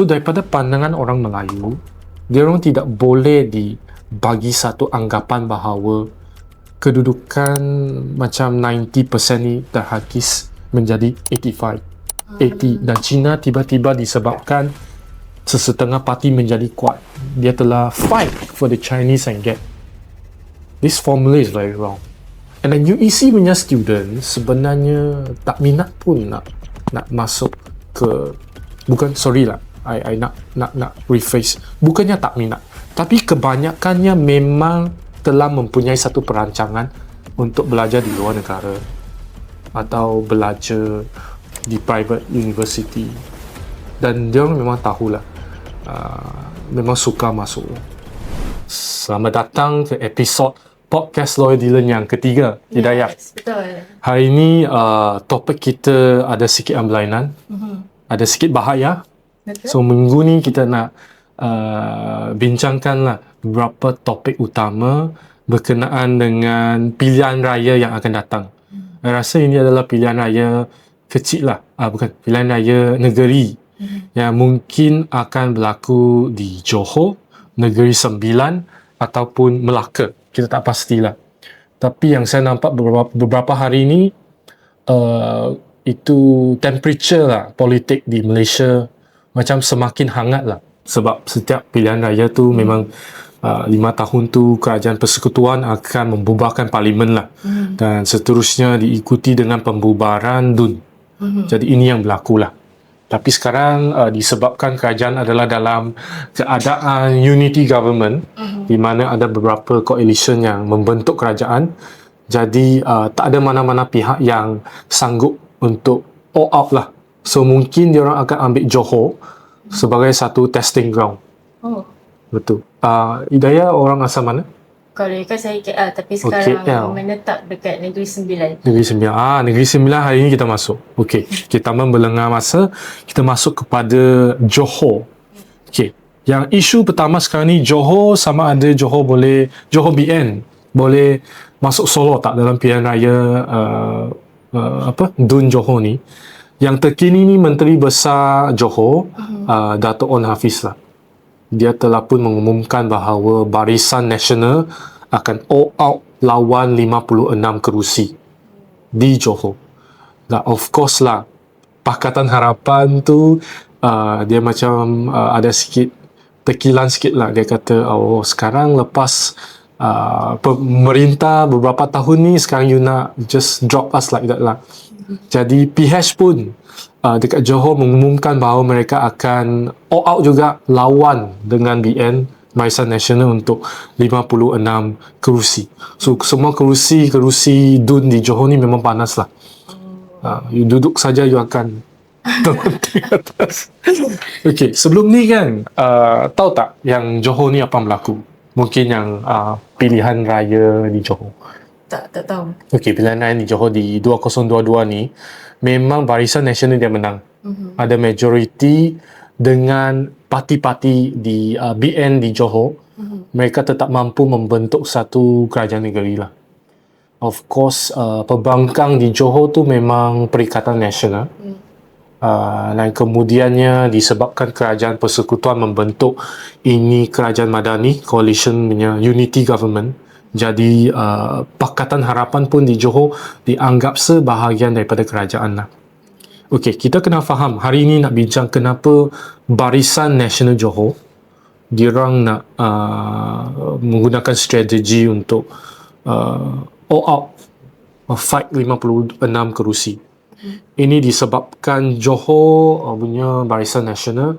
So daripada pandangan orang Melayu, dia orang tidak boleh dibagi satu anggapan bahawa kedudukan macam 90% ni terhakis menjadi 80 dan China tiba-tiba disebabkan sesetengah parti menjadi kuat, dia telah fight for the Chinese and get. This formula is very wrong. And then UEC punya student sebenarnya tak minat pun nak masuk ke, bukan, sorry lah, I nak rephrase, bukannya tak minat, tapi kebanyakannya memang telah mempunyai satu perancangan untuk belajar di luar negara atau belajar di private university, dan dia memang tahulah, memang suka masuk. Selamat datang ke episod podcast Lawyer Dylan yang ketiga, Hidayat. Yes, betul. Hari ini topik kita ada sikit berlainan, ada sikit bahaya. Betul. So minggu ni kita nak bincangkanlah beberapa topik utama berkenaan dengan pilihan raya yang akan datang. Saya rasa ini adalah pilihan raya kecil lah, bukan, pilihan raya negeri yang mungkin akan berlaku di Johor, Negeri Sembilan ataupun Melaka. Kita tak pastilah. Tapi yang saya nampak beberapa hari ini, itu temperature lah politik di Malaysia macam semakin hangat lah. Sebab setiap pilihan raya tu memang 5 tahun tu kerajaan persekutuan akan membubarkan parlimen lah. Dan seterusnya diikuti dengan pembubaran DUN. Jadi ini yang berlaku lah. Tapi sekarang disebabkan kerajaan adalah dalam keadaan unity government, di mana ada beberapa coalition yang membentuk kerajaan, jadi tak ada mana-mana pihak yang sanggup untuk all out lah. So mungkin diorang akan ambil Johor sebagai satu testing ground. Oh, Betul. Hidayah orang asal mana? kalau kan saya KL, tapi sekarang KL. menetap dekat Negeri Sembilan. Negeri Sembilan. Negeri Sembilan hari ini kita masuk. Okey. Kita membelengah masa, kita masuk kepada Johor. Okey. Yang isu pertama sekarang ni, Johor sama ada Johor BN boleh masuk solo tak dalam pilihan raya DUN Johor ni. Yang terkini ni Menteri Besar Johor, Dato' On Hafiz lah. Dia telah pun mengumumkan bahawa Barisan Nasional akan all out lawan 56 kerusi di Johor. Dan of course lah, Pakatan Harapan tu dia macam ada sikit tekilan sikit lah. Dia kata, oh sekarang lepas pemerintah beberapa tahun ni, sekarang you nak just drop us like that lah. Jadi PH pun dekat Johor mengumumkan bahawa mereka akan all out juga lawan dengan BN, Barisan Nasional, untuk 56 kerusi. So semua kerusi DUN di Johor ni memang panas lah. You duduk saja you akan di atas. Okay, sebelum ni kan tahu tak yang Johor ni apa yang berlaku? Mungkin yang pilihan raya di Johor. Tak tahu. Okey, pilihan raya di Johor di 2022 ni memang Barisan Nasional dia menang. Ada majoriti dengan parti-parti di BN di Johor. Mereka tetap mampu membentuk satu kerajaan negeri lah. Of course, pembangkang di Johor tu memang Perikatan Nasional. Dan kemudiannya disebabkan kerajaan persekutuan membentuk ini kerajaan madani, coalition punya unity government. Jadi Pakatan Harapan pun di Johor dianggap sebahagian daripada kerajaan lah. Okey, kita kena faham hari ini nak bincang kenapa Barisan Nasional Johor diorang nak menggunakan strategi untuk all out fight 56 kerusi. Ini disebabkan Johor punya Barisan Nasional,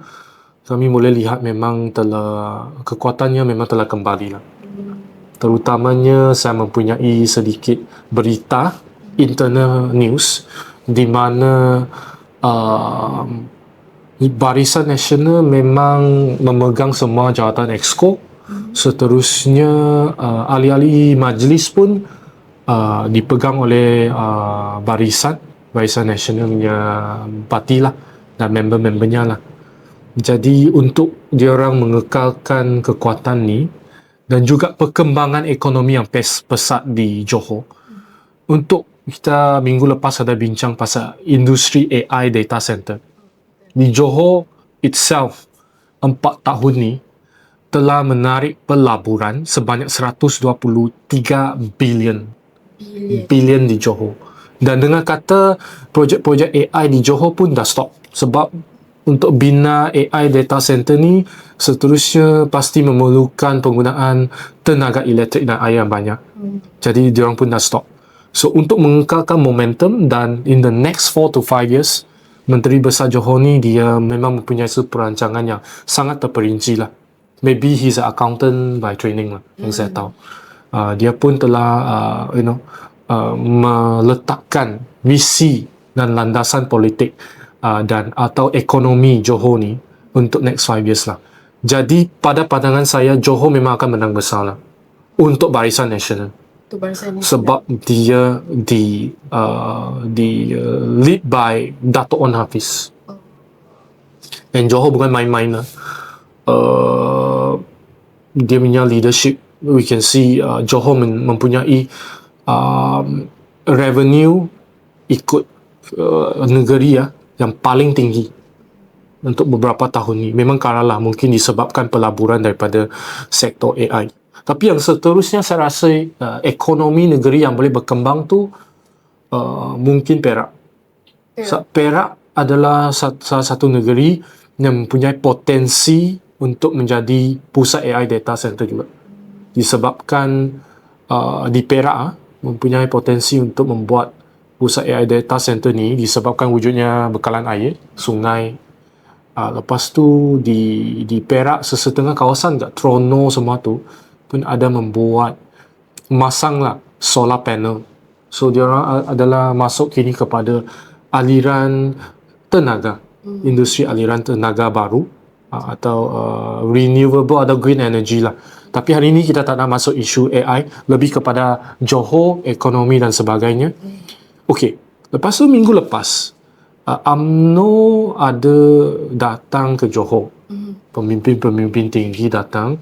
kami boleh lihat memang kekuatannya memang telah kembali lah. Terutamanya saya mempunyai sedikit berita internal news di mana Barisan Nasional memang memegang semua jawatan exco. Seterusnya ahli-ahli majlis pun dipegang oleh Barisan Nasional punya parti lah dan member-membernya lah. Jadi untuk diorang mengekalkan kekuatan ni dan juga perkembangan ekonomi yang pesat di Johor. Untuk kita minggu lepas ada bincang pasal industri AI data center. Di Johor itself, 4 tahun ni telah menarik pelaburan sebanyak 123 bilion di Johor. Dan dengan kata projek-projek AI di Johor pun dah stop. Sebab untuk bina AI data center ni seterusnya pasti memerlukan penggunaan tenaga elektrik dan air yang banyak. Jadi diorang pun dah stop. So untuk mengekalkan momentum dan in the next 4 to 5 years, Menteri Besar Johor ni dia memang mempunyai perancangan yang sangat terperinci lah. Maybe he's an accountant by training lah, yang saya tahu. Dia pun telah meletakkan visi dan landasan politik dan atau ekonomi Johor ni untuk next 5 years lah. Jadi pada pandangan saya, Johor memang akan menang besar lah untuk Barisan Nasional. Sebab dia lead by Dato' Onn Hafiz. And Johor bukan main-main lah. Dia punya leadership, we can see Johor mempunyai revenue ikut negeri yang paling tinggi untuk beberapa tahun ni. Memang kalah mungkin disebabkan pelaburan daripada sektor AI. Tapi yang seterusnya saya rasa ekonomi negeri yang boleh berkembang tu mungkin Perak. Perak adalah salah satu negeri yang mempunyai potensi untuk menjadi pusat AI data center juga. Disebabkan di Perak mempunyai potensi untuk membuat pusat AI data center ni disebabkan wujudnya bekalan air, sungai. Lepas tu di Perak sesetengah kawasan kat Trono semua tu pun ada membuat masanglah solar panel. So dia orang adalah masuk kini kepada aliran tenaga, industri aliran tenaga baru atau renewable atau green energy lah. Tapi hari ini kita tak nak masuk isu AI, lebih kepada Johor, ekonomi dan sebagainya. Okey, lepas tu minggu lepas UMNO ada datang ke Johor. Pemimpin-pemimpin tinggi datang.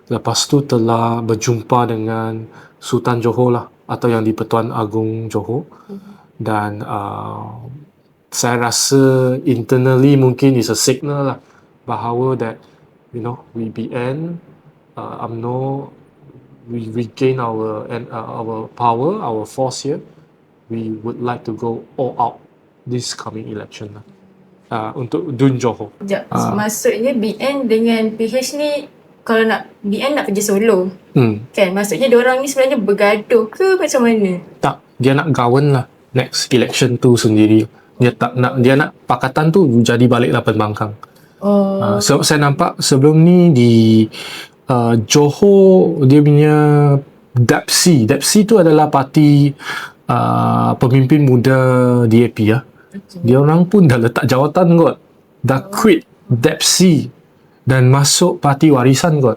Lepas tu telah berjumpa dengan Sultan Johor lah, atau yang di-Pertuan Agong Johor. Dan saya rasa internally mungkin is a signal lah bahawa that WBN, UMNO, we regain our power, our force here. We would like to go all out this coming election lah. Untuk Dun Johor. Maksudnya BN dengan PH ni, kalau nak BN nak kerja solo kan, maksudnya diorang ni sebenarnya bergaduh ke macam mana? Tak, dia nak gawan lah next election tu sendiri. Dia nak pakatan tu jadi baliklah pembangkang. So, saya nampak sebelum ni di Johor dia punya DAPC tu adalah parti pemimpin muda DAP ya. Dia orang pun dah letak jawatan kot. Dah quit DAPC dan masuk parti warisan kot.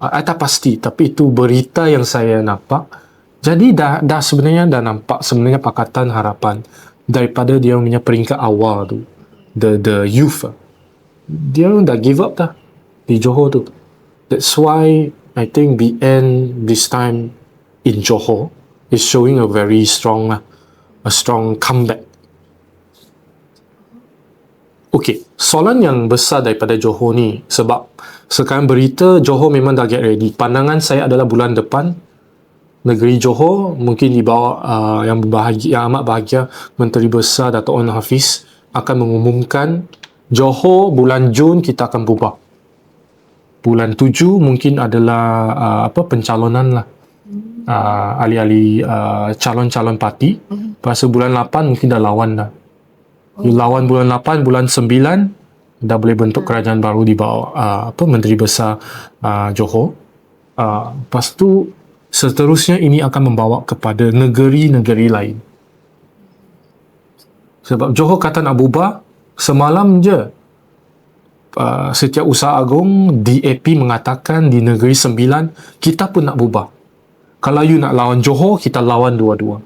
I tak pasti, tapi itu berita yang saya nampak. Jadi dah sebenarnya dah nampak sebenarnya Pakatan Harapan daripada dia punya peringkat awal tu, the youth, dia dah give up dah di Johor tu. That's why I think BN this time in Johor is showing a very strong comeback. Okey, soalan yang besar daripada Johor ni, sebab sekarang berita Johor memang dah get ready. Pandangan saya adalah bulan depan negeri Johor mungkin di bawah yang amat bahagia Menteri Besar Dato' Onn Hafiz akan mengumumkan Johor bulan Jun kita akan bubar. Bulan 7 mungkin adalah pencalonan lah. Ahli-ahli calon-calon parti. Lepas bulan 8 mungkin dah lawan dah. Lawan bulan 8, bulan 9 dah boleh bentuk kerajaan baru di bawah Menteri Besar Johor. Lepas tu seterusnya ini akan membawa kepada negeri-negeri lain. Sebab Johor kata nak bubar, semalam je Setiausaha Agong DAP mengatakan di Negeri Sembilan kita pun nak bubar. Kalau you nak lawan Johor, kita lawan dua-dua,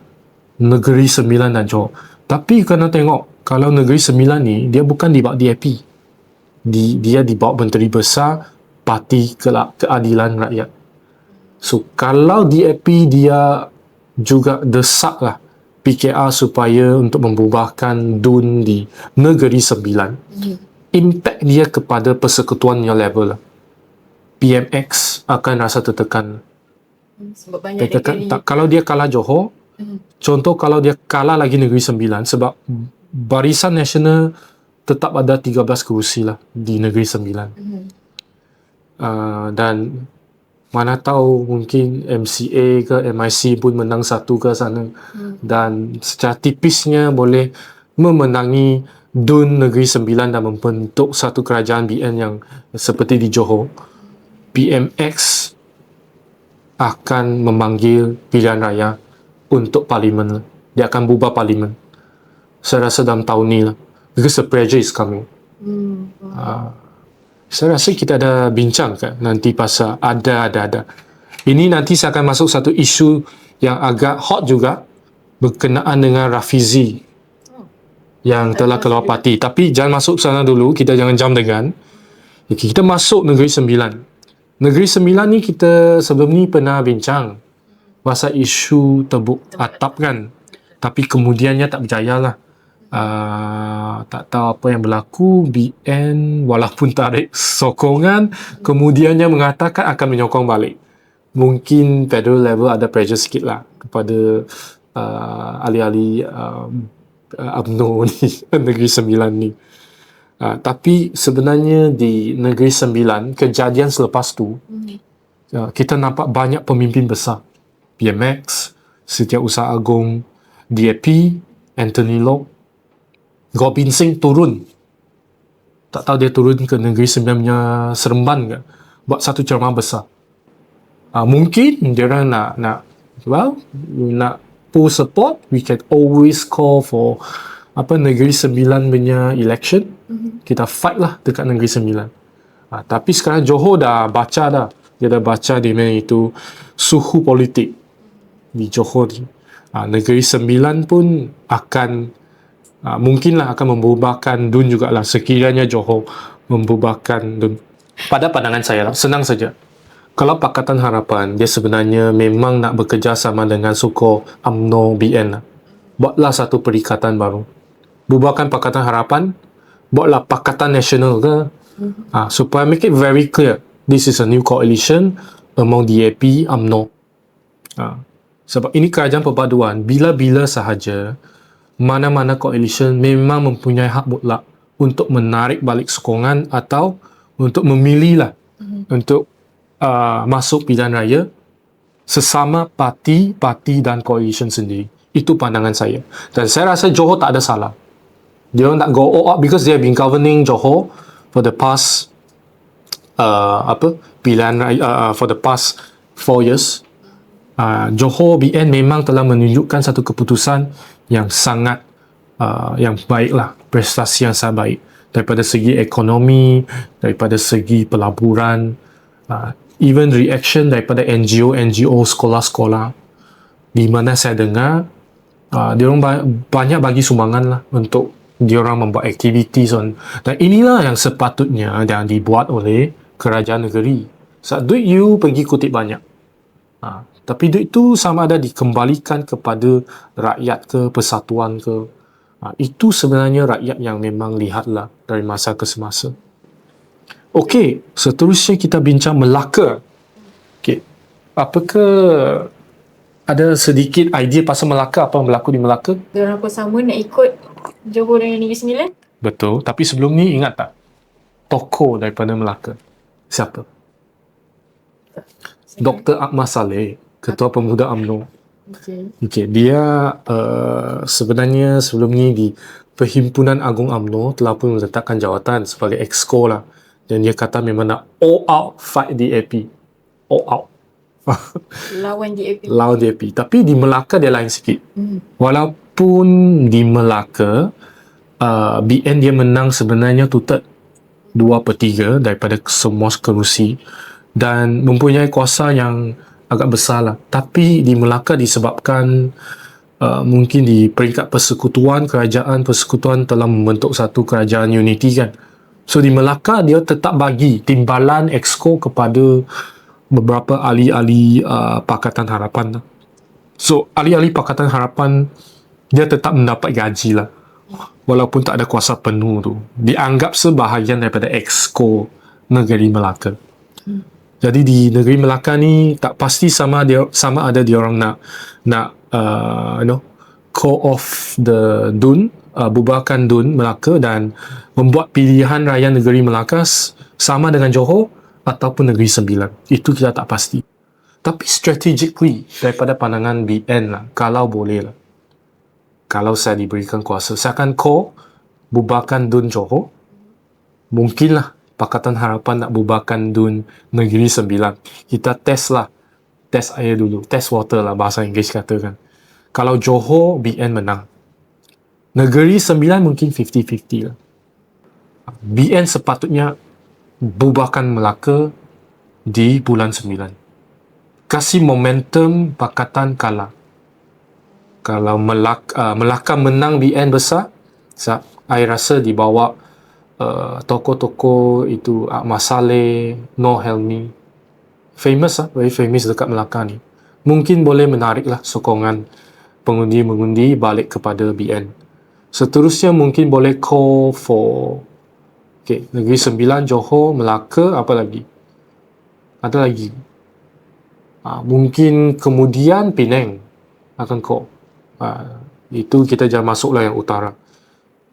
Negeri Sembilan dan Johor. Tapi kena tengok, kalau Negeri Sembilan ni dia bukan dibawa DAP, dia dibawa Menteri Besar Parti Keadilan Rakyat. So kalau DAP dia juga desak lah PKR supaya untuk membubarkan DUN di Negeri Sembilan, impact dia kepada persekutuan yang level lah. PMX akan rasa tertekan. Sebab banyak Tertekan. negeri. Kalau dia kalah Johor, contoh kalau dia kalah lagi Negeri Sembilan, sebab Barisan Nasional tetap ada 13 kerusi lah di Negeri Sembilan. Dan mana tahu mungkin MCA ke MIC pun menang satu ke sana. Dan secara tipisnya boleh memenangi DUN Negeri Sembilan dan membentuk satu kerajaan BN yang seperti di Johor. PMX akan memanggil pilihan raya untuk parlimen. Dia akan bubar parlimen. Saya rasa dalam tahun ni lah. Because the pressure is coming. Saya rasa kita ada bincang kan nanti pasal ada. Ini nanti saya akan masuk satu isu yang agak hot juga berkenaan dengan Rafizi yang telah keluar parti. Tapi jangan masuk sana dulu, kita jangan jam dengan. Okay, kita masuk Negeri Sembilan. Negeri Sembilan ni kita sebelum ni pernah bincang pasal isu tebuk atap kan. Tapi kemudiannya tak berjaya lah. Tak tahu apa yang berlaku. BN walaupun tarik sokongan, kemudiannya mengatakan akan menyokong balik. Mungkin federal level ada pressure sikit lah kepada ahli-ahli UMNO ni, Negeri Sembilan ni. Tapi sebenarnya di Negeri Sembilan, kejadian selepas tu, kita nampak banyak pemimpin besar. PMX, Setiausaha Agong, DAP, Anthony Loke, Gobind Singh turun. Tak tahu dia turun ke Negeri Sembilan punya Seremban ke, buat satu ceramah besar. Mungkin dia orang nak pull support. We can always call for Negeri Sembilan punya election. Kita fight lah dekat Negeri Sembilan. Tapi sekarang Johor dah baca dah. Dia dah baca di mana itu suhu politik di Johor ni. Negeri Sembilan pun akan mungkinlah akan membubarkan DUN jugalah sekiranya Johor membubarkan DUN. Pada pandangan saya lah, senang saja. Kalau Pakatan Harapan, dia sebenarnya memang nak bekerjasama dengan suku UMNO BN lah. Buatlah satu perikatan baru. Bubarkan Pakatan Harapan, buatlah Pakatan Nasional ke. Supaya make it very clear, this is a new coalition among DAP, UMNO. Sebab ini kerajaan perpaduan, bila-bila sahaja mana-mana coalition memang mempunyai hak mutlak untuk menarik balik sokongan atau untuk memilih lah untuk masuk pilihan raya sesama parti dan coalition sendiri. Itu pandangan saya. Dan saya rasa Johor tak ada salah. Dia nak go all out because they have been governing Johor for the past pilihan raya for the past 4 years. Johor BN memang telah menunjukkan satu keputusan yang sangat yang baiklah, prestasi yang sangat baik daripada segi ekonomi, daripada segi pelaburan, even reaction daripada NGO, sekolah-sekolah, di mana saya dengar diorang banyak bagi sumbangan lah untuk diorang membuat aktiviti. Dan inilah yang sepatutnya yang dibuat oleh kerajaan negeri. Sebab duit you pergi kutip banyak. Tapi duit itu sama ada dikembalikan kepada rakyat ke, persatuan ke. Itu sebenarnya rakyat yang memang lihatlah dari masa ke semasa. Okey, seterusnya kita bincang Melaka. Okey, apakah ada sedikit idea pasal Melaka, apa yang berlaku di Melaka? Diorang pun sama nak ikut Johor dengan Negeri Sembilan. Betul, tapi sebelum ni ingat tak? Tokoh daripada Melaka. Siapa? Dr. Ahmad Saleh, Ketua Pemuda UMNO. Okey, dia sebenarnya sebelum ni di Perhimpunan Agung UMNO telah pun meletakkan jawatan sebagai exco lah. Dan dia kata memang nak all out fight DAP. All out. Lawan DAP. Lawan DAP. Tapi di Melaka dia lain sikit. Walaupun di Melaka BN dia menang sebenarnya 2/3 daripada semua kerusi dan mempunyai kuasa yang agak besar lah. Tapi di Melaka disebabkan mungkin di peringkat persekutuan, kerajaan persekutuan telah membentuk satu kerajaan unity kan. So di Melaka dia tetap bagi timbalan exco kepada beberapa ahli-ahli Pakatan Harapan lah. So ahli-ahli Pakatan Harapan dia tetap mendapat gaji lah. walaupun tak ada kuasa penuh tu, dianggap sebahagian daripada exco negeri Melaka. Jadi di negeri Melaka ni tak pasti sama ada dia orang nak call off the DUN, bubarkan DUN Melaka dan membuat pilihan raya negeri Melaka sama dengan Johor ataupun Negeri Sembilan. Itu kita tak pasti. Tapi strategically daripada pandangan BN lah, kalau boleh lah, kalau saya diberikan kuasa, saya akan call bubarkan DUN Johor. Mungkinlah Pakatan Harapan nak bubarkan DUN Negeri Sembilan. Kita test air dulu, test water lah bahasa Inggeris katakan. Kalau Johor, BN menang. Negeri Sembilan mungkin 50-50 lah. BN sepatutnya bubarkan Melaka di bulan 9. Kasih momentum Pakatan kalah. Kalau Melaka menang BN besar, saya rasa dibawa tokoh-tokoh itu Ahmad Saleh, Noh Helmi, very famous dekat Melaka ni. Mungkin boleh menariklah sokongan pengundi-mengundi balik kepada BN. Seterusnya mungkin boleh call for Negeri Sembilan, Johor, Melaka, apa lagi? Ada lagi. Mungkin kemudian Penang akan call. Itu kita jangan masuklah yang utara.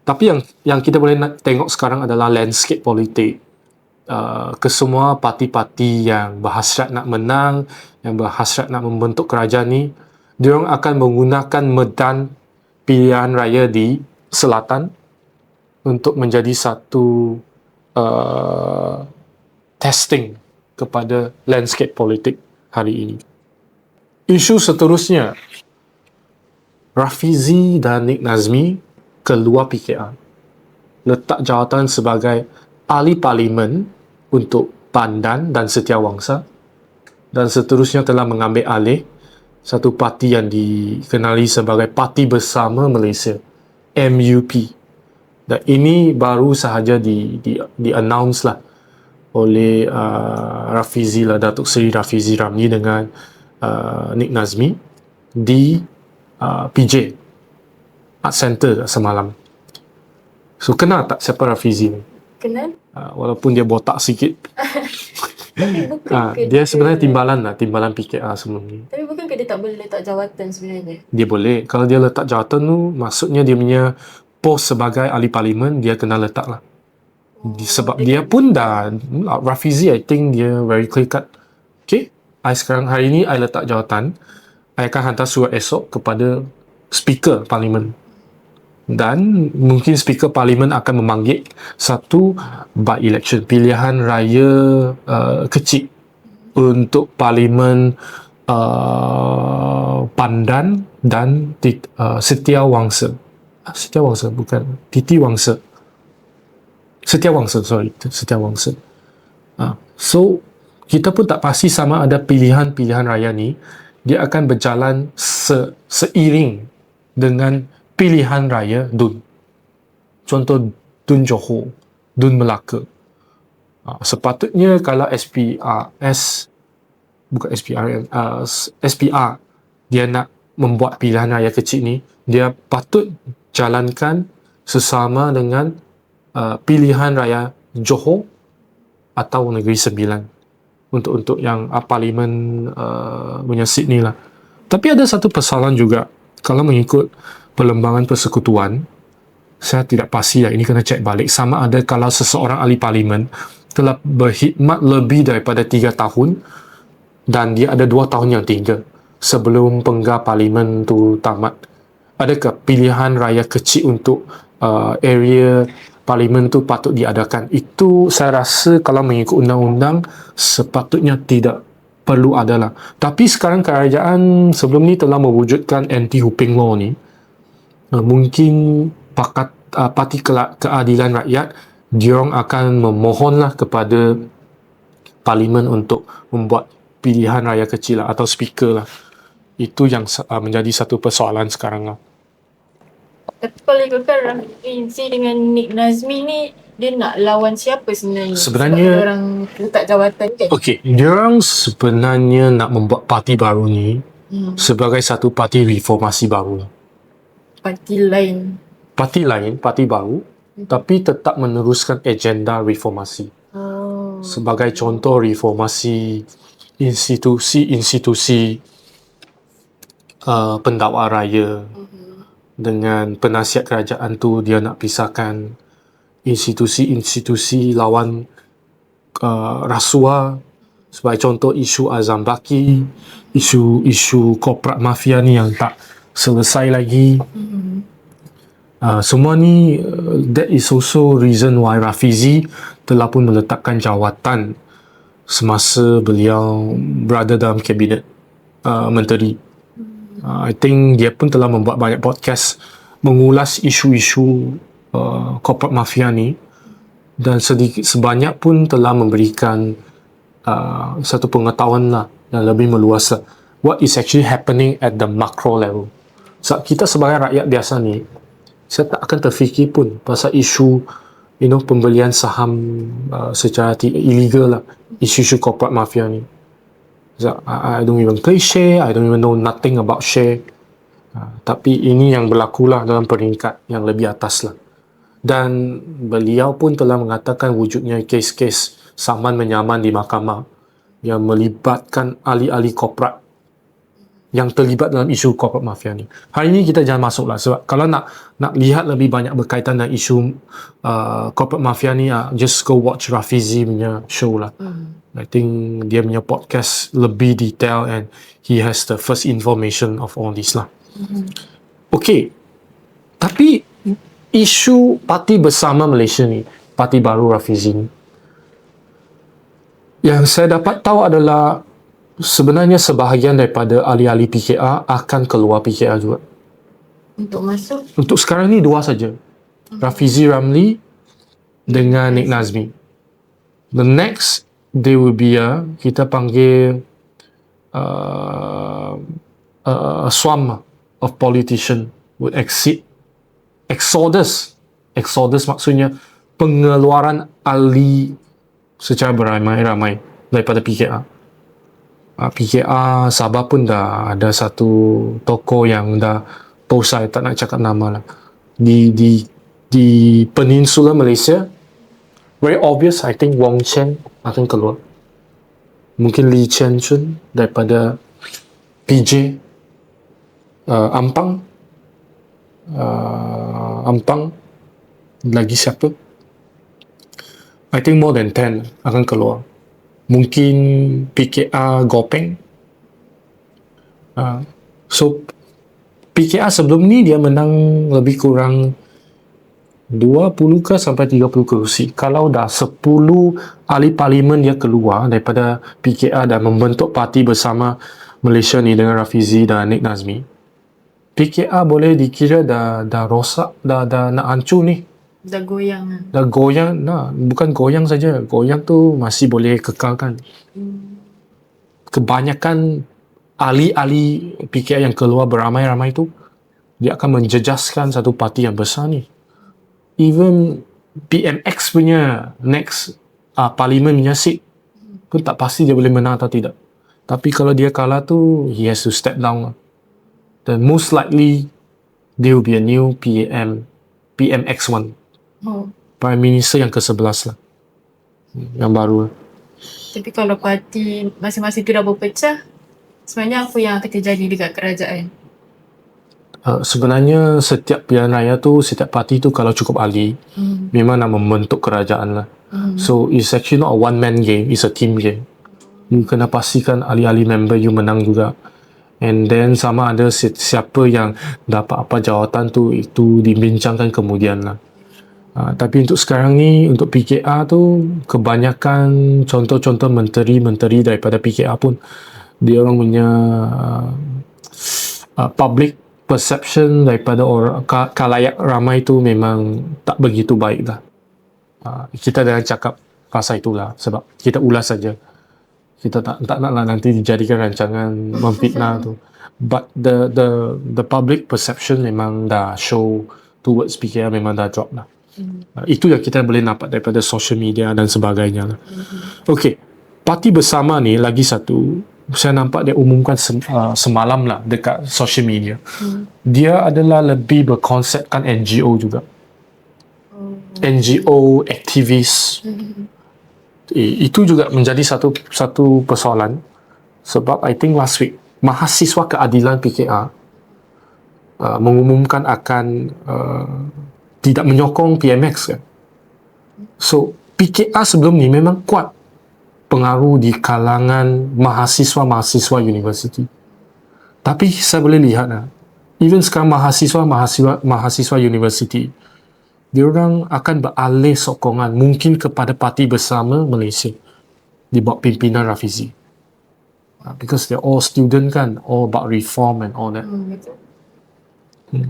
Tapi yang kita boleh nak tengok sekarang adalah landscape politik. Kesemua parti-parti yang berhasrat nak menang, yang berhasrat nak membentuk kerajaan ni, diorang akan menggunakan medan pilihan raya di selatan untuk menjadi satu testing kepada landscape politik hari ini. Isu seterusnya, Rafizi dan Nik Nazmi keluar PKR, letak jawatan sebagai ahli parlimen untuk Pandan dan Setiawangsa, dan seterusnya telah mengambil alih satu parti yang dikenali sebagai Parti Bersama Malaysia, MUP. Dan ini baru sahaja di-announce lah oleh Rafizi lah, Datuk Seri Rafizi Ramli dengan Nik Nazmi di PJ Art Center semalam. So kenal tak siapa Rafizi ni? Kenal? Walaupun dia botak sikit. Dia sebenarnya timbalan PKR sebelum ni. Tapi bukankah dia tak boleh letak jawatan sebenarnya? Dia boleh. Kalau dia letak jawatan tu, maksudnya dia punya pos sebagai ahli parlimen, dia kena letak lah. Sebab dia pun dah, Rafizi, I think dia very clear cut. Sekarang hari ni, I letak jawatan. I akan hantar surat esok kepada speaker parlimen. Dan mungkin speaker parlimen akan memanggil satu by election, pilihan raya kecil untuk parlimen Pandan dan Setiawangsa. Setiawangsa bukan Titiwangsa. Setiawangsa. So kita pun tak pasti sama ada pilihan-pilihan raya ni dia akan berjalan seiring dengan pilihan raya DUN. Contoh DUN Johor, DUN Melaka. Sepatutnya kalau SPR dia nak membuat pilihan raya kecil ni, dia patut jalankan sesama dengan pilihan raya Johor atau Negeri Sembilan untuk yang parlimen punya seat ni lah. Tapi ada satu persoalan juga, kalau mengikut perlembagan persekutuan, saya tidak pasti lah, ini kena cek balik sama ada kalau seseorang ahli parlimen telah berkhidmat lebih daripada 3 tahun dan dia ada 2 tahun yang tinggal sebelum penggar parlimen tu tamat. Adakah pilihan raya kecil untuk area parlimen tu patut diadakan? Itu saya rasa kalau mengikut undang-undang sepatutnya tidak perlu adalah. Tapi sekarang kerajaan sebelum ni telah mewujudkan anti-hooping law ni. Mungkin Parti Keadilan Rakyat diorang akan memohonlah kepada parlimen untuk membuat pilihan raya kecil lah, atau speaker lah. Itu yang menjadi satu persoalan sekarang lah. Tapi kalau ikutkan Rafizi dengan Nik Nazmi ni, dia nak lawan siapa sebenarnya? Sebenarnya sebab orang letak jawatan kan? Diorang sebenarnya nak membuat parti baru ni sebagai satu parti reformasi baru lah. Parti lain. parti lain, parti baru, tapi tetap meneruskan agenda reformasi. Sebagai contoh, reformasi institusi-institusi pendakwa raya. Dengan penasihat kerajaan tu, dia nak pisahkan institusi-institusi lawan rasuah. Sebagai contoh, isu Azam Baki, isu korporat mafia ni yang tak selesai lagi. Semua ni, that is also reason why Rafizi telah pun meletakkan jawatan semasa beliau berada dalam kabinet menteri. I think dia pun telah membuat banyak podcast mengulas isu-isu korporat mafia ni, dan sebanyak pun telah memberikan satu pengetahuan lah yang lebih meluas lah, what is actually happening at the macro level. So, kita sebagai rakyat biasa ni, saya tak akan terfikir pun pasal isu pembelian saham secara illegal lah, isu-isu corporate mafia ni. So, I don't even play share, I don't even know nothing about share. Tapi ini yang berlaku lah dalam peringkat yang lebih atas lah. Dan beliau pun telah mengatakan wujudnya kes-kes saman menyaman di mahkamah yang melibatkan ahli-ahli korporat yang terlibat dalam isu corporate mafia ni. Hari ni kita jangan masuk lah, sebab kalau nak lihat lebih banyak berkaitan dengan isu corporate mafia ni, just go watch Rafizi punya show lah. I think dia punya podcast lebih detail and he has the first information of all this lah. Okay, tapi isu Parti Bersama Malaysia ni, parti baru Rafizi ni, yang saya dapat tahu adalah sebenarnya sebahagian daripada ahli-ahli PKR akan keluar PKR juga. Untuk masuk? Untuk sekarang ni dua saja. Rafizi Ramli dengan Nik Nazmi. The next, there will be kita panggil a swarm of politician would exodus maksudnya pengeluaran ahli secara beramai-ramai daripada PKR. PKR Sabah pun dah ada satu tokoh yang dah post, saya tak nak cakap nama lah, di Peninsula Malaysia. Very obvious, I think Wong Chen akan keluar. Mungkin Lee Chen Chun daripada PJ, Ampang, lagi siapa? I think more than 10 akan keluar. Mungkin PKR Gopeng. So PKR sebelum ni dia menang lebih kurang 20 ke sampai 30 kerusi. Kalau dah 10 ahli parlimen dia keluar daripada PKR dan membentuk Parti Bersama Malaysia ni dengan Rafizi dan Nik Nazmi, PKR boleh dikira dah rosak, dah nak hancur ni. Dah goyang. Dah goyang. Nah, bukan goyang saja. Goyang tu masih boleh kekalkan. Kebanyakan ahli-ahli PKR yang keluar beramai-ramai tu, dia akan menjejaskan satu parti yang besar ni. Even PMX punya next parlimen punya seat pun tak pasti dia boleh menang atau tidak. Tapi kalau dia kalah tu, he has to step down. Then most likely there will be a new PMX1. Prime Minister yang ke-11 lah. Yang baru lah. Tapi kalau parti masing-masing tu dah berpecah, sebenarnya apa yang akan terjadi dekat kerajaan? Sebenarnya setiap pilihan raya tu, setiap parti tu kalau cukup ahli, memang nak membentuk kerajaan lah. So it's actually not a one-man game, it's a team game. You kena pastikan ahli-ahli member you menang juga. And then sama ada siapa yang dapat apa jawatan tu, itu dibincangkan kemudian lah. Tapi untuk sekarang ni, untuk PKR tu, kebanyakan contoh-contoh menteri-menteri daripada PKR pun, dia orang punya public perception daripada orang khalayak ramai tu memang tak begitu baik lah. Kita jangan cakap pasal itulah, sebab kita ulas saja. Kita tak naklah nanti dijadikan rancangan memfitnah tu. But the public perception memang dah show towards PKR memang dah drop lah. Itu yang kita boleh nampak daripada social media dan sebagainya lah. Okay, Parti Bersama ni lagi satu, saya nampak dia umumkan semalam lah dekat social media. Dia adalah lebih berkonsepkan NGO juga. NGO, aktivis. Itu juga menjadi satu persoalan sebab I think last week Mahasiswa Keadilan PKR mengumumkan akan tidak menyokong PMX kan. So PKR sebelum ni memang kuat pengaruh di kalangan mahasiswa universiti. Tapi saya boleh lihat even sekarang mahasiswa universiti, diorang akan beralih sokongan mungkin kepada Parti Bersama Malaysia di bawah pimpinan Rafizi. Because they're all student kan, all about reform and all that. Betul.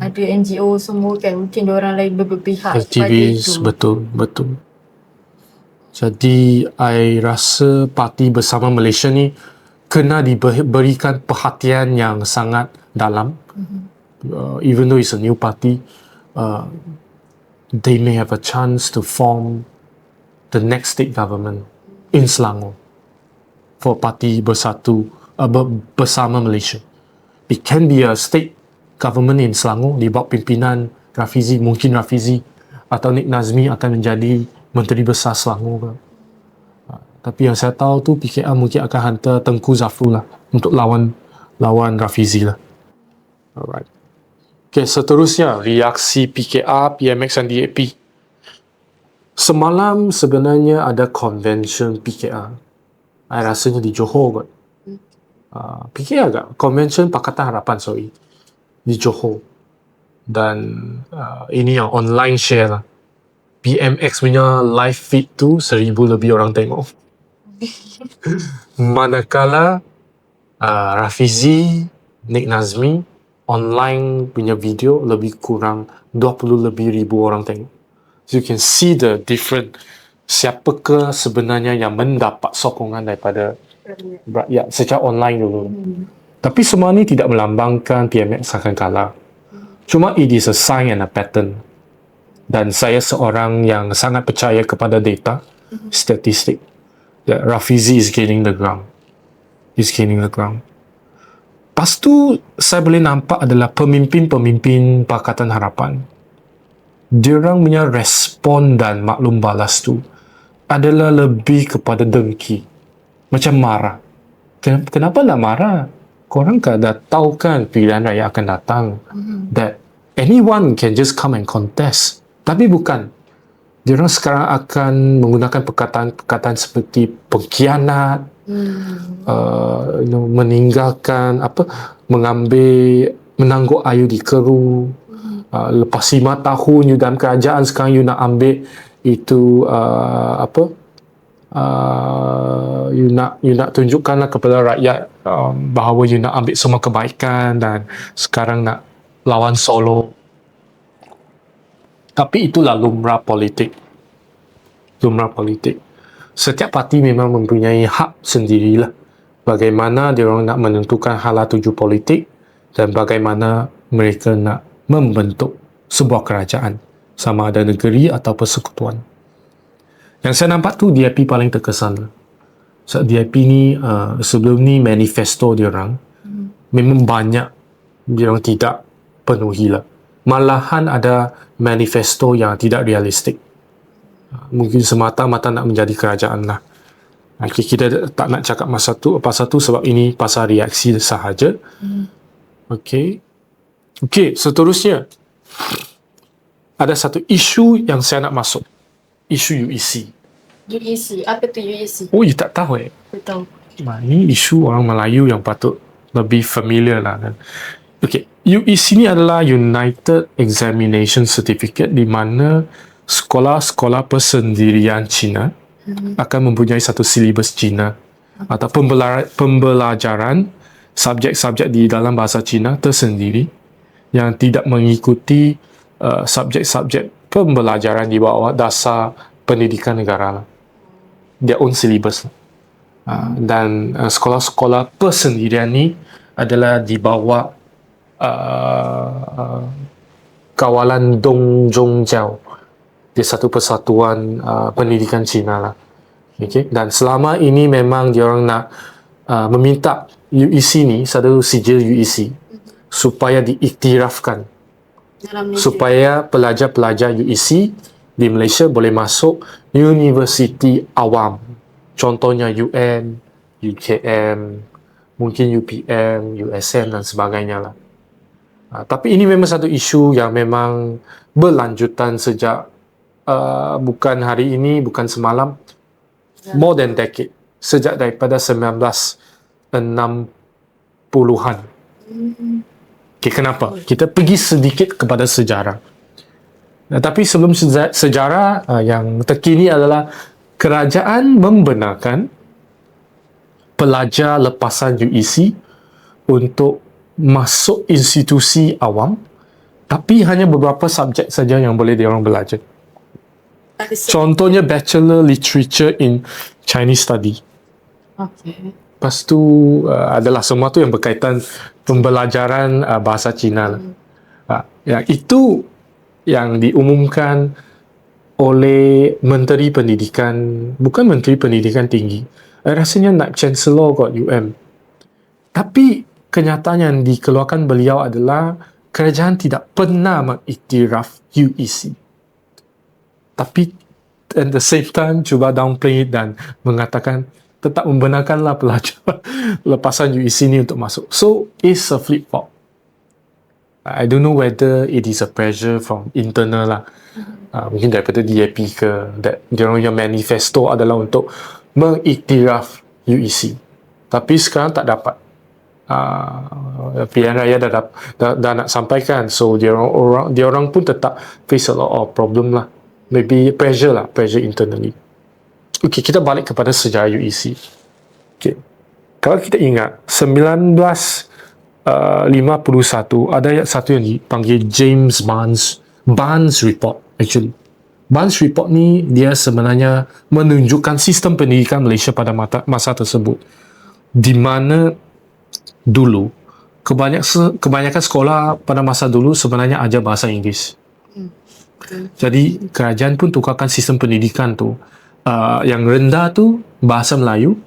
Ada NGO semua kan, mungkin diorang lain berpihak Aktivis, betul. Jadi, I rasa Parti Bersama Malaysia ni kena diberikan perhatian yang sangat dalam. Even though it's a new party, they may have a chance to form the next state government in Selangor for Parti Bersama Malaysia. It can be a state government in Selangor di bawah pimpinan Rafizi, mungkin Rafizi atau Nik Nazmi akan menjadi Menteri Besar Selangor. Tapi yang saya tahu tu PKR mungkin akan hantar Tengku Zafrul lah untuk lawan Rafizi lah. Alright. Okay, seterusnya reaksi PKR, PMX dan DAP. Semalam sebenarnya ada convention PKR. I rasanya di Johor kot. PKR agak convention Pakatan Harapan di Johor. Dan ini yang online share lah. PMX punya live feed tu 1,000 lebih orang tengok. Manakala Rafizi, Nik Nazmi online punya video lebih kurang 20 lebih ribu orang tengok. So you can see the different. Siapakah sebenarnya yang mendapat sokongan daripada rakyat secara online dulu. Tapi semua ni tidak melambangkan PMX akan kalah. Cuma it is a sign and a pattern. Dan saya seorang yang sangat percaya kepada data, statistik. That Rafizi is gaining the ground. He's gaining the ground. Lepas tu, saya boleh nampak adalah pemimpin-pemimpin Pakatan Harapan. Diorang punya respon dan maklum balas tu adalah lebih kepada dengki. Macam marah. Kenapa nak marah? Korang kan dah tahu kan pilihan raya akan datang. That anyone can just come and contest. Tapi bukan. Diorang sekarang akan menggunakan perkataan seperti pengkhianat, meninggalkan menangguk ayu di keru. Lepas 5 tahun you dalam kerajaan, sekarang you nak ambil itu you nak tunjukkanlah kepada rakyat bahawa you nak ambil semua kebaikan dan sekarang nak lawan Solo. Tapi itulah lumrah politik. Setiap parti memang mempunyai hak sendirilah bagaimana dia orang nak menentukan hala tuju politik dan bagaimana mereka nak membentuk sebuah kerajaan, sama ada negeri atau persekutuan. Yang saya nampak tu DAP paling terkesan. So, DAP ni sebelum ni manifesto dia orang memang banyak dia orang tidak penuhi lah. Malahan ada manifesto yang tidak realistik. Mungkin semata-mata nak menjadi kerajaan lah. Okay, kita tak nak cakap pasal tu sebab ini pasal reaksi sahaja. Okay, seterusnya ada satu isu yang saya nak masuk. Isu UEC. UEC, apa tu UEC? Oh, you tak tahu Betul. Ini isu orang Melayu yang patut lebih familiar lah kan. Okay, UEC ni adalah United Examination Certificate di mana sekolah-sekolah persendirian Cina akan mempunyai satu silibus Cina atau pembelajaran subjek-subjek di dalam bahasa Cina tersendiri yang tidak mengikuti subjek-subjek pembelajaran di bawah dasar pendidikan negara. Their own syllabus. Dan sekolah-sekolah persendirian ni adalah di bawah kawalan Dongjongjiao. Dia satu persatuan pendidikan Cina lah. Okay? Dan selama ini memang dia orang nak meminta UEC ni, satu sijil UEC, supaya diiktirafkan. Dalam Malaysia. Supaya pelajar-pelajar UEC di Malaysia boleh masuk universiti awam. Contohnya UN, UKM, mungkin UPM, USM dan sebagainya lah. Tapi ini memang satu isu yang memang berlanjutan sejak bukan hari ini, bukan semalam, more than decade. Sejak daripada 1960-an. Okay, kenapa? Kita pergi sedikit kepada sejarah. Tapi sebelum sejarah, yang terkini adalah kerajaan membenarkan pelajar lepasan UEC untuk masuk institusi awam, tapi hanya beberapa subjek saja yang boleh diorang belajar. Contohnya Bachelor Literature in Chinese Study. Okay. Lepas tu adalah semua tu yang berkaitan pembelajaran bahasa Cina lah. Yang itu yang diumumkan oleh Menteri Pendidikan, bukan Menteri Pendidikan Tinggi, rasanya Naib Chancellor kot UM. Tapi kenyataan yang dikeluarkan beliau adalah kerajaan tidak pernah mengiktiraf UEC. Tapi at the same time cuba downplay dan mengatakan tetap membenarkanlah pelajar lepasan UEC ni untuk masuk. So, it's a flip-flop. I don't know whether it is a pressure from internal lah. Mungkin daripada DAP ke, that diorang manifesto adalah untuk mengiktiraf UEC. Tapi sekarang tak dapat. Pilihan raya dah nak sampaikan. So, diorang pun tetap face a lot of problem lah. Maybe pressure internally. Okay, kita balik kepada sejarah UEC. Okay. Kalau kita ingat, 1951 ada satu yang dipanggil James Barnes Report actually. Barnes Report ni dia sebenarnya menunjukkan sistem pendidikan Malaysia pada masa tersebut, di mana dulu kebanyakan sekolah pada masa dulu sebenarnya ajar bahasa Inggeris. Jadi kerajaan pun tukarkan sistem pendidikan tu, yang rendah tu bahasa Melayu,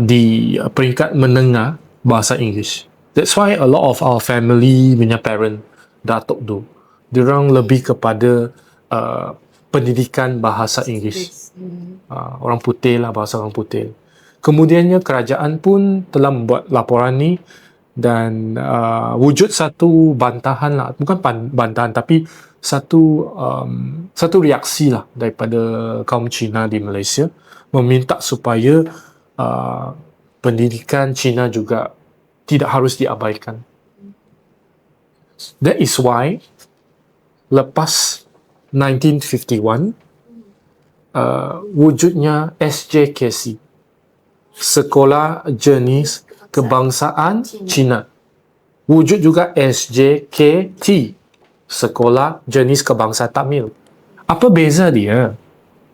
di peringkat menengah bahasa Inggeris. That's why a lot of our family punya parent, datuk tu, diorang lebih kepada pendidikan bahasa Inggeris. Orang putih lah, bahasa orang putih. Kemudiannya kerajaan pun telah membuat laporan ni dan wujud satu bantahan lah, bukan bantahan tapi satu reaksi lah daripada kaum Cina di Malaysia, meminta supaya pendidikan Cina juga tidak harus diabaikan. That is why lepas 1951 wujudnya SJKC, Sekolah Jenis Kebangsaan Cina. Wujud juga SJKT, Sekolah Jenis Kebangsaan Tamil. Apa beza dia?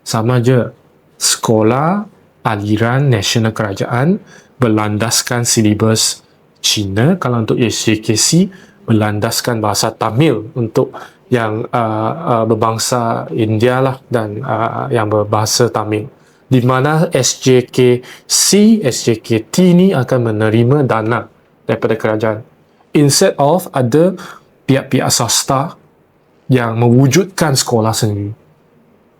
Sama je. Sekolah aliran nasional kerajaan berlandaskan silibus Cina. Kalau untuk SJKC berlandaskan bahasa Tamil untuk yang berbangsa India lah, dan yang berbahasa Tamil. Di mana SJKC, SJKT ni akan menerima dana daripada kerajaan. Instead of ada pihak-pihak swasta yang mewujudkan sekolah sendiri.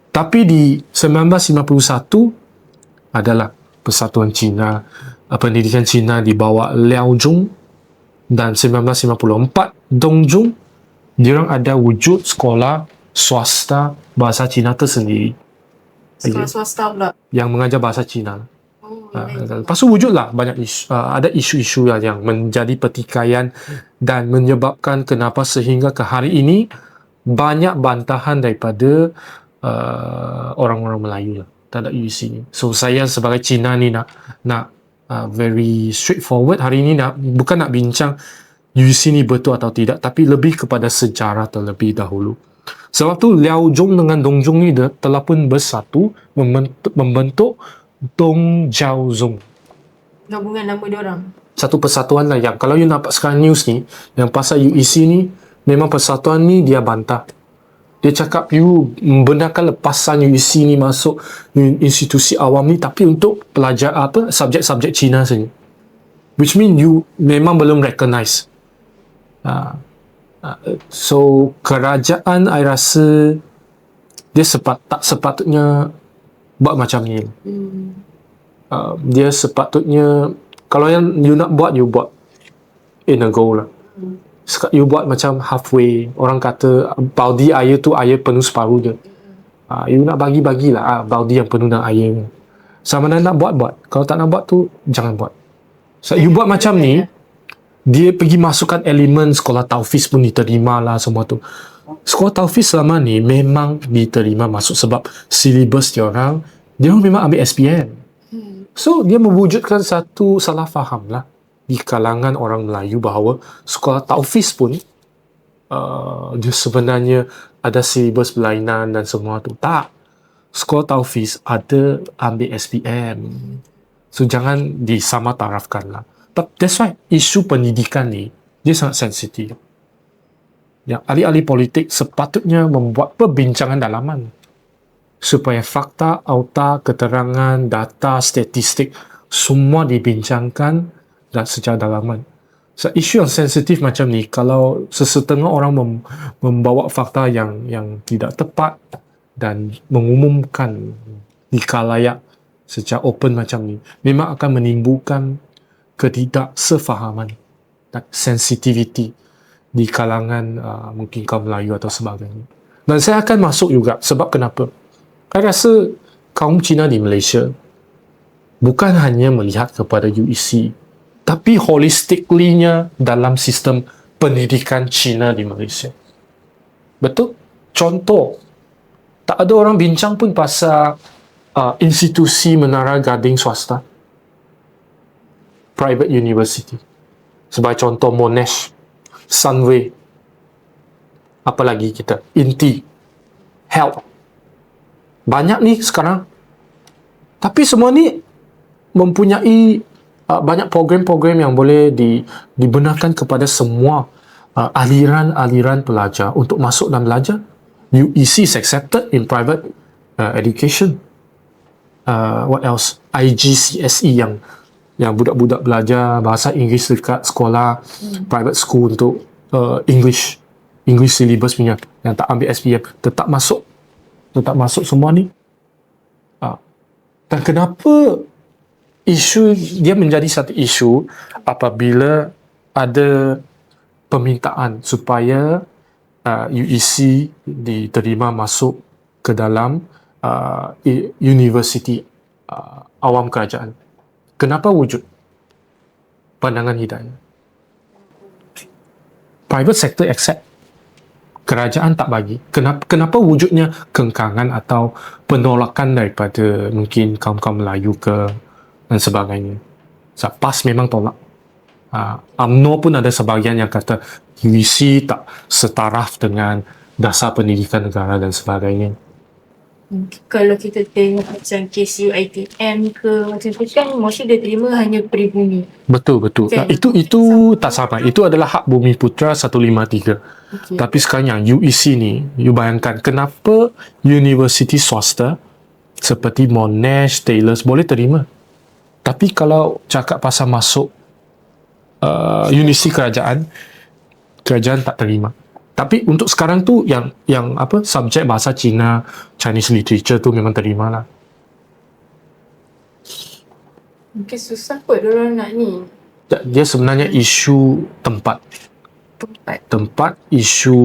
Tapi di 1951 adalah Persatuan Cina, Pendidikan Cina di bawah Liao Zhong, dan 1954 Dong Zhong, diorang ada wujud sekolah swasta bahasa Cina tersendiri. Sekolah swasta pula yang mengajar bahasa Cina. Lepas tu wujudlah banyak isu, ada isu-isu yang menjadi pertikaian dan menyebabkan kenapa sehingga ke hari ini banyak bantahan daripada orang-orang Melayu lah terhadap UEC ni. So saya sebagai Cina ni nak very straightforward hari ini, bukan nak bincang UEC ni betul atau tidak, tapi lebih kepada sejarah terlebih dahulu. Sebab tu Liao Zhong dengan Dong Zhong ni telah pun bersatu membentuk Dong Jiao Zhong. gabungan nama diorang. Satu persatuan lah yang kalau you nampak sekarang news ni yang pasal UEC ni, memang persatuan ni dia bantah. Dia cakap you membenarkan lepasan UEC ni masuk institusi awam ni tapi untuk pelajar subjek-subjek Cina saja. Which mean you memang belum recognize. So kerajaan I rasa dia tak sepatutnya buat macam ni. Dia sepatutnya kalau yang you nak buat, you buat in a go lah. You buat macam halfway. Orang kata baudi air tu air penuh separuh je. You nak bagi-bagilah baudi yang penuh dengan air. Sama ada nak buat. Kalau tak nak buat tu jangan buat. So you buat macam ni, dia pergi masukkan elemen sekolah taufiz pun diterima lah semua tu. Sekolah taufiz selama ni memang diterima masuk sebab silibus dia orang memang ambil SPM. So dia mewujudkan satu salah faham lah di kalangan orang Melayu bahawa sekolah taufiz pun dia sebenarnya ada silibus berlainan dan semua tu. Tak. Sekolah taufiz ada ambil SPM. So jangan disamatarafkan lah. But that's why isu pendidikan ni dia sangat sensitif. Yang ahli-ahli politik sepatutnya membuat perbincangan dalaman supaya fakta, auta, keterangan, data, statistik semua dibincangkan dan secara dalaman. So, isu yang sensitif macam ni, kalau sesetengah orang membawa fakta yang tidak tepat dan mengumumkan di khalayak secara open macam ni, memang akan menimbulkan ketidaksefahaman dan sensitivity di kalangan mungkin kaum Melayu atau sebagainya. Dan saya akan masuk juga sebab kenapa? Saya rasa kaum Cina di Malaysia bukan hanya melihat kepada UEC, tapi holistically-nya dalam sistem pendidikan Cina di Malaysia. Betul? Contoh, tak ada orang bincang pun pasal institusi menara gading swasta, private university. Sebagai contoh Monash, Sunway, apa lagi kita, Inti, Health. Banyak ni sekarang. Tapi semua ni mempunyai banyak program-program yang boleh dibenarkan kepada semua aliran-aliran pelajar untuk masuk dan belajar. UEC is accepted in private education. What else? IGCSE yang budak-budak belajar bahasa Inggeris dekat sekolah private school untuk English syllabus punya yang tak ambil SPM tetap masuk semua ni. Dan kenapa isu dia menjadi satu isu apabila ada permintaan supaya UEC diterima masuk ke dalam universiti awam kerajaan. Kenapa wujud pandangan hidayah? Private sector accept, kerajaan tak bagi. Kenapa wujudnya kengkangan atau penolakan daripada mungkin kaum-kaum Melayu ke dan sebagainya? PAS memang tolak. UMNO pun ada sebahagian yang kata UEC tak setaraf dengan dasar pendidikan negara dan sebagainya. Kalau kita tengok macam kes UiTM ke macam tu kan mostly dia terima hanya peribumi. Betul. Okay. Itu tak sama. Itu adalah hak Bumi Putra 153. Okay. Tapi sekarang yang UEC ni, you bayangkan kenapa universiti swasta seperti Monash, Taylor's boleh terima. Tapi kalau cakap pasal masuk universiti kerajaan tak terima. Tapi untuk sekarang tu yang subjek bahasa Cina, Chinese literature tu memang terima lah. Mungkin susah kot diorang nak ni. Dia sebenarnya isu tempat, isu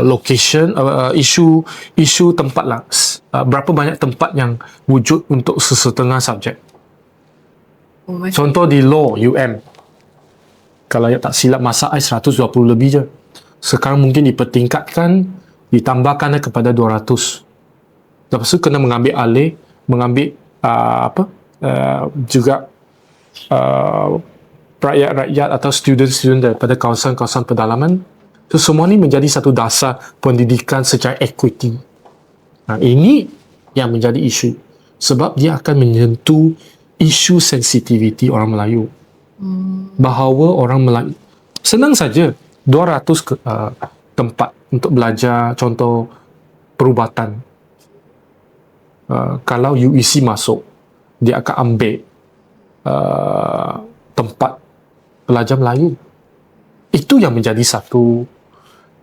location, isu tempat lah. Berapa banyak tempat yang wujud untuk sesetengah subjek. Contoh di law UM, kalau tak silap masa 120 lebih je. Sekarang mungkin dipertingkatkan, ditambahkan kepada 200. Lepas tu kena mengambil alih, juga rakyat-rakyat atau student-student daripada kawasan-kawasan pedalaman. So, semua ni menjadi satu dasar pendidikan secara equity. Ini yang menjadi isu. Sebab dia akan menyentuh isu sensitivity orang Melayu. Bahawa orang Melayu, senang saja 200 tempat untuk belajar, contoh perubatan. Kalau UEC masuk, dia akan ambil tempat pelajar Melayu. Itu yang menjadi satu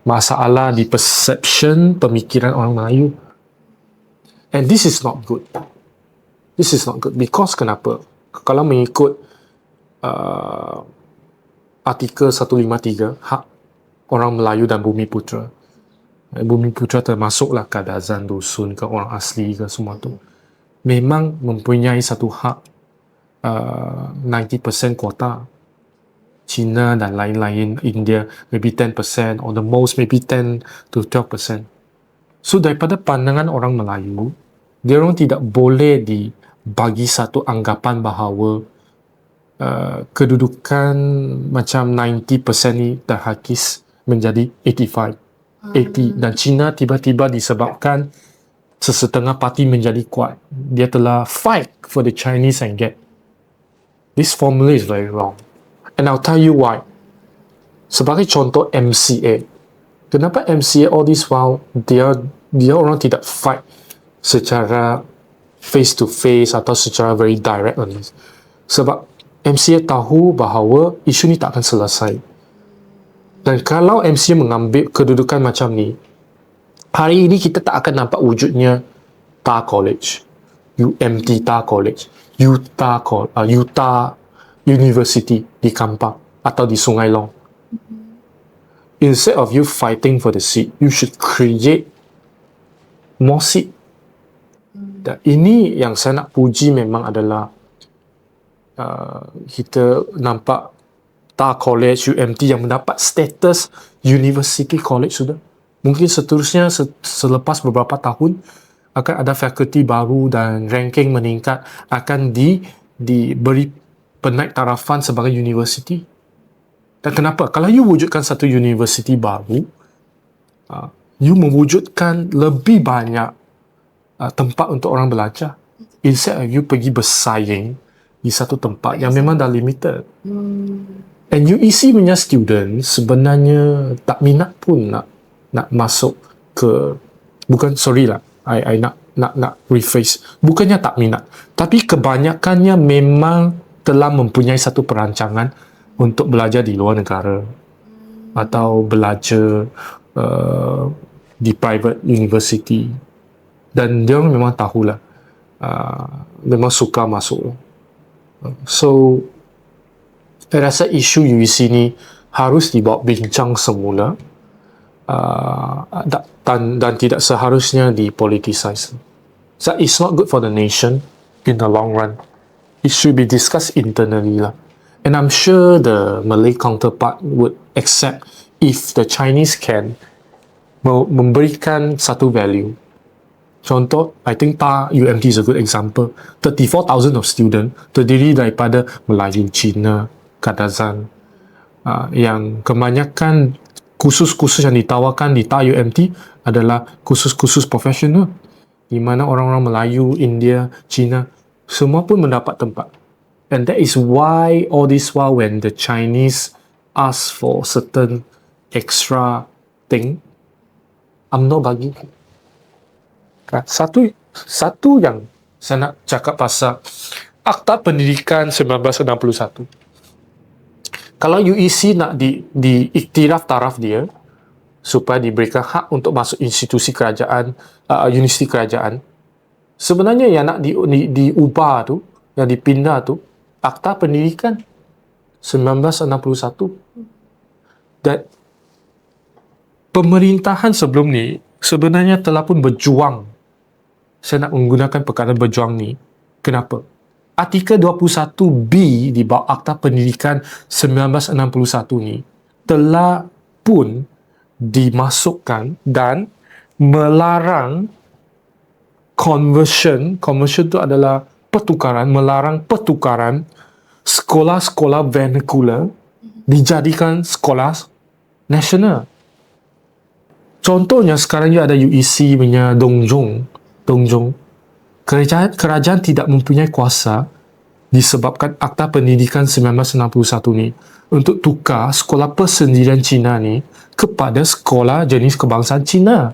masalah di perception pemikiran orang Melayu. And this is not good. This is not good. Because kenapa? Kalau mengikut artikel 153, hak orang Melayu dan Bumi Putera. Bumi Putera termasuklah Kadazan, Dusun ke orang asli ke semua tu. Memang mempunyai satu hak 90% kuota. China dan lain-lain, India maybe 10% or the most maybe 10 to 12%. So daripada pandangan orang Melayu, dia orang tidak boleh dibagi satu anggapan bahawa kedudukan macam 90% ni terhakis menjadi 80 dan China tiba-tiba disebabkan sesetengah parti menjadi kuat, dia telah fight for the Chinese and get. This formula is very wrong. And I'll tell you why. Sebagai contoh MCA. Kenapa MCA all this while dia orang tidak fight secara face to face atau secara very direct on this. Sebab MCA tahu bahawa isu ni tak akan selesai. Dan kalau MCA mengambil kedudukan macam ni, hari ini kita tak akan nampak wujudnya TAR College, UMT TAR College, Utah University di Kampar atau di Sungai Long. Instead of you fighting for the seat, you should create more seat. Dan ini yang saya nak puji memang adalah kita nampak TAR College, UMT yang mendapat status University College sudah. Mungkin seterusnya selepas beberapa tahun akan ada fakulti baru dan ranking meningkat akan diberi penaik tarafan sebagai universiti. Dan kenapa? Kalau you wujudkan satu universiti baru, you mewujudkan lebih banyak tempat untuk orang belajar. Instead of you pergi bersaing di satu tempat yang memang dah limited. And UEC punya student sebenarnya tak minat pun nak masuk ke, bukan, sorry lah, I nak rephrase. Bukannya tak minat, tapi kebanyakannya memang telah mempunyai satu perancangan untuk belajar di luar negara atau belajar di private university, dan dia memang tahulah memang suka masuk. So saya rasa isu UEC ni harus dibawa bincang semula dan tidak seharusnya dipolitisize. So it's not good for the nation in the long run. It should be discussed internally lah. And I'm sure the Malay counterpart would accept if the Chinese can memberikan satu value. Contoh, I think TAR UMT is a good example. 34,000 of student terdiri daripada Melayu, Cina, Kadazan, yang kebanyakan kursus-kursus yang ditawarkan di TAR UMT adalah kursus-kursus profesional, di mana orang-orang Melayu, India, Cina semua pun mendapat tempat. And that is why all this while when the Chinese ask for certain extra thing, UMNO bagi. Satu yang saya nak cakap pasal Akta Pendidikan 1961. Kalau UEC nak diiktiraf taraf dia supaya diberikan hak untuk masuk institusi kerajaan, universiti kerajaan, sebenarnya yang nak diubah tu, yang dipindah tu, Akta Pendidikan 1961. Dan pemerintahan sebelum ni sebenarnya telah pun berjuang. Saya nak menggunakan perkataan berjuang ni. Kenapa? Artikel 21B di bawah Akta Pendidikan 1961 ni telah pun dimasukkan dan melarang conversion tu adalah pertukaran, melarang pertukaran sekolah-sekolah vernacular dijadikan sekolah nasional. Contohnya sekarang ni ada UEC punya Dongjong. Kerajaan tidak mempunyai kuasa disebabkan Akta Pendidikan 1961 ni untuk tukar sekolah persendirian Cina ni kepada sekolah jenis kebangsaan Cina.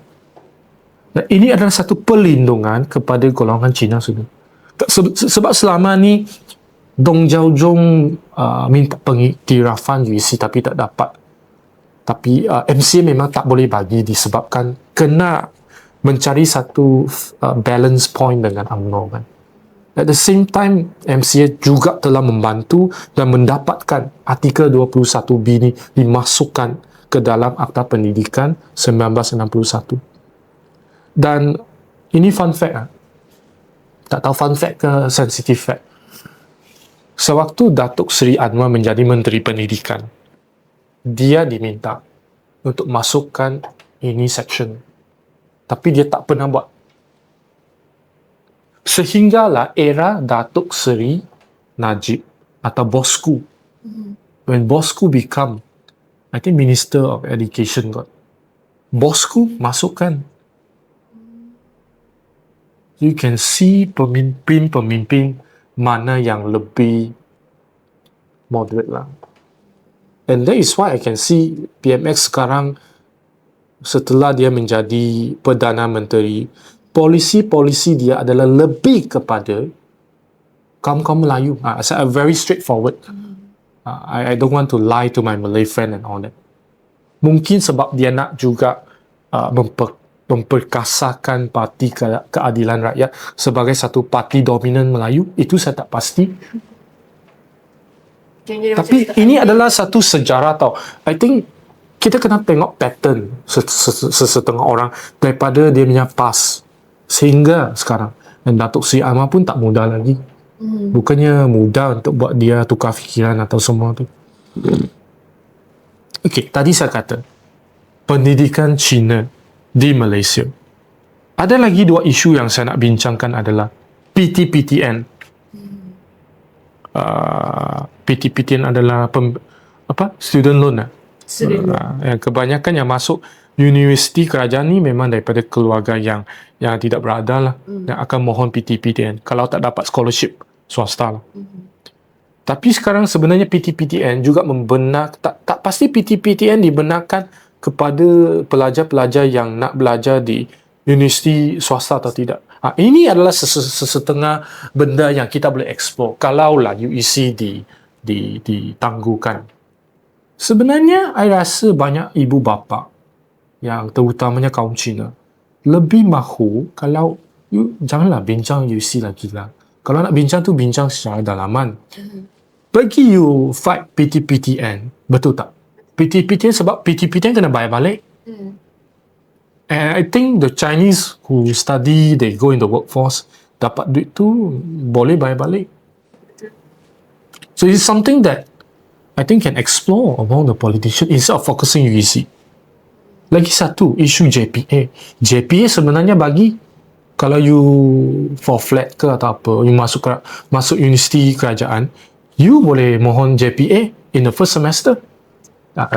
Dan ini adalah satu perlindungan kepada golongan Cina sendiri. Sebab selama ni Dong Jiaozhong minta pengiktirafan UEC tapi tak dapat. Tapi MCA memang tak boleh bagi disebabkan kena mencari satu balance point dengan UMNO kan. At the same time, MCA juga telah membantu dan mendapatkan artikel 21B ni dimasukkan ke dalam Akta Pendidikan 1961. Dan ini fun fact lah. Tak tahu fun fact ke sensitive fact. Sewaktu Datuk Seri Anwar menjadi Menteri Pendidikan, dia diminta untuk masukkan ini section. Tapi dia tak pernah buat. Sehinggalah era Datuk Seri Najib atau Bosku. When Bosku become, I think Minister of Education got. Bosku masukkan. You can see pemimpin-pemimpin mana yang lebih moderate lah. And that is why I can see PMX sekarang setelah dia menjadi Perdana Menteri, polisi-polisi dia adalah lebih kepada kaum-kaum Melayu. So I'm very straightforward. I don't want to lie to my Malay friend and all that. Mungkin sebab dia nak juga memperkasakan Parti Keadilan Rakyat sebagai satu parti dominan Melayu, itu saya tak pasti. Tapi ini adalah satu sejarah tau. I think kita kena tengok pattern sesetengah orang daripada dia punya past sehingga sekarang. Dan Datuk Seri Anwar pun tak mudah lagi. Bukannya mudah untuk buat dia tukar fikiran atau semua tu. Okey, tadi saya kata pendidikan Cina di Malaysia. Ada lagi dua isu yang saya nak bincangkan adalah PTPTN. PTPTN adalah student loan lah. Yang kebanyakan yang masuk universiti kerajaan ni memang daripada keluarga yang tidak berada lah, yang akan mohon PTPTN kalau tak dapat scholarship swasta lah. Tapi sekarang sebenarnya PTPTN juga tak pasti PTPTN dibenarkan kepada pelajar-pelajar yang nak belajar di universiti swasta atau tidak. Ini adalah sesetengah benda yang kita boleh explore kalaulah UEC ditangguhkan. Sebenarnya, I rasa banyak ibu bapa yang terutamanya kaum Cina lebih mahu kalau janganlah bincang UEC lagi lah. Kalau nak bincang tu bincang secara dalaman. Bagi you fight PTPTN, betul tak? PTPTN sebab PTPTN kena bayar balik. And I think the Chinese who study, they go in the workforce, dapat duit tu boleh bayar balik. So it's something that I think can explore among the politicians instead of focusing UEC. Lagi satu, isu JPA. JPA sebenarnya bagi kalau you for flat ke atau apa, you masuk universiti kerajaan, you boleh mohon JPA in the first semester.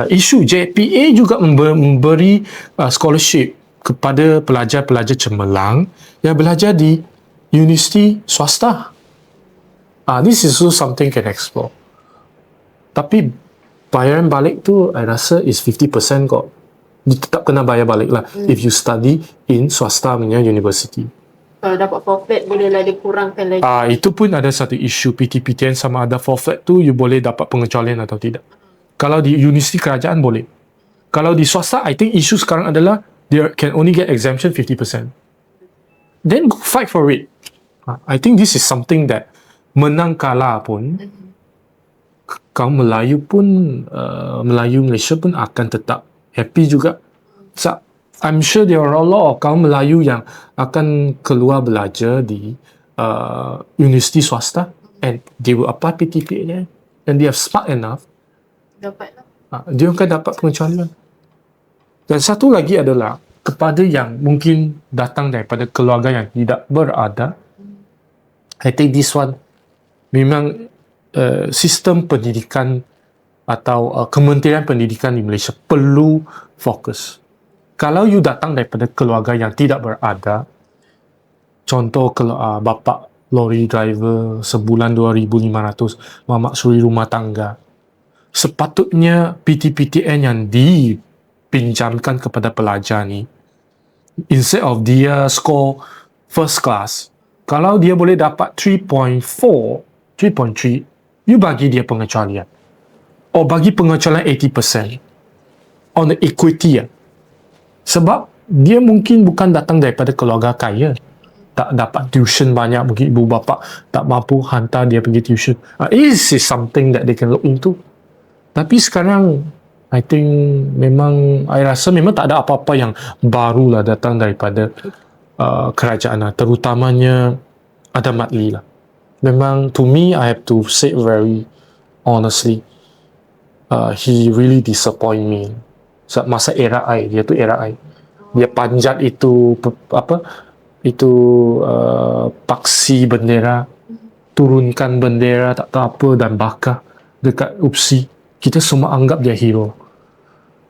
Isu JPA juga memberi scholarship kepada pelajar-pelajar cemerlang yang belajar di universiti swasta. This is also something can explore. Tapi bayaran balik tu I rasa is 50% kok. Dia tetap kena bayar balik lah if you study in swasta punya university. Kalau dapat forfeit bolehlah dikurangkan lagi. Itu pun ada satu isu PTPTN sama ada forfeit tu you boleh dapat pengecualian atau tidak. Kalau di universiti kerajaan boleh. Kalau di swasta, I think isu sekarang adalah they can only get exemption 50%. Then go fight for it. I think this is something that menang kalah pun kaum Melayu pun Melayu Malaysia pun akan tetap happy juga. So, I'm sure there are a lot of kaum Melayu yang akan keluar belajar di universiti swasta and they will apply PTPTN and they are smart enough dia akan dapat pengecualian. Dan satu lagi adalah kepada yang mungkin datang daripada keluarga yang tidak berada, I think this one memang sistem pendidikan atau Kementerian Pendidikan di Malaysia perlu fokus. Kalau you datang daripada keluarga yang tidak berada, contoh kalau bapa lori driver sebulan 2,500 memaksuri rumah tangga, sepatutnya PTPTN yang dipinjamkan kepada pelajar ni instead of dia score first class, kalau dia boleh dapat 3.4, 3.3, you bagi dia pengecualian. Or bagi pengecualian 80% on the equity. Sebab dia mungkin bukan datang daripada keluarga kaya. Tak dapat tuition banyak, mungkin ibu bapa tak mampu hantar dia pergi tuition. This is something that they can look into. Tapi sekarang, I think memang, I rasa memang tak ada apa-apa yang baru lah datang daripada kerajaan lah. Terutamanya Adam Matli lah. Memang, to me, I have to say very honestly, he really disappoint me. Masa era I, dia tu era I. Dia panjat itu, paksi bendera, turunkan bendera, tak tahu apa, dan bakar dekat UPSI. Kita semua anggap dia hero.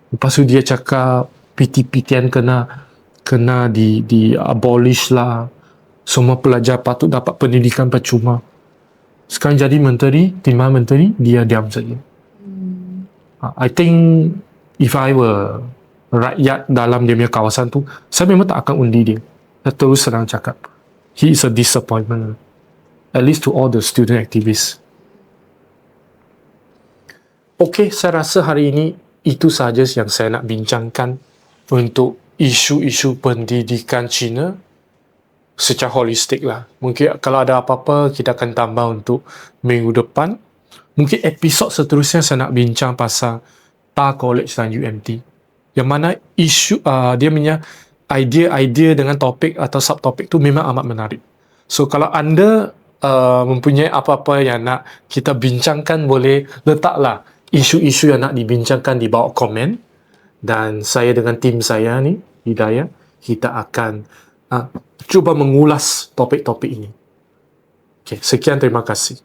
Lepas tu dia cakap PT-PTN kena di abolish lah. Semua pelajar patut dapat pendidikan percuma. Sekarang jadi menteri, timbalan menteri, dia diam saja. I think if I were rakyat dalam dia punya kawasan tu, saya memang tak akan undi dia. Saya terus serang cakap, he is a disappointment, at least to all the student activists. Okey, saya rasa hari ini itu sahaja yang saya nak bincangkan untuk isu-isu pendidikan Cina secara holistik lah. Mungkin kalau ada apa-apa, kita akan tambah untuk minggu depan. Mungkin episod seterusnya saya nak bincang pasal TAR College dan UMT. Yang mana isu, dia punya idea-idea dengan topik atau subtopik tu memang amat menarik. So, kalau anda mempunyai apa-apa yang nak kita bincangkan, boleh letaklah isu-isu yang nak dibincangkan di bawah komen. Dan saya dengan tim saya ni, Hidayah, kita akan cuba mengulas topik-topik ini. Okay, sekian, terima kasih.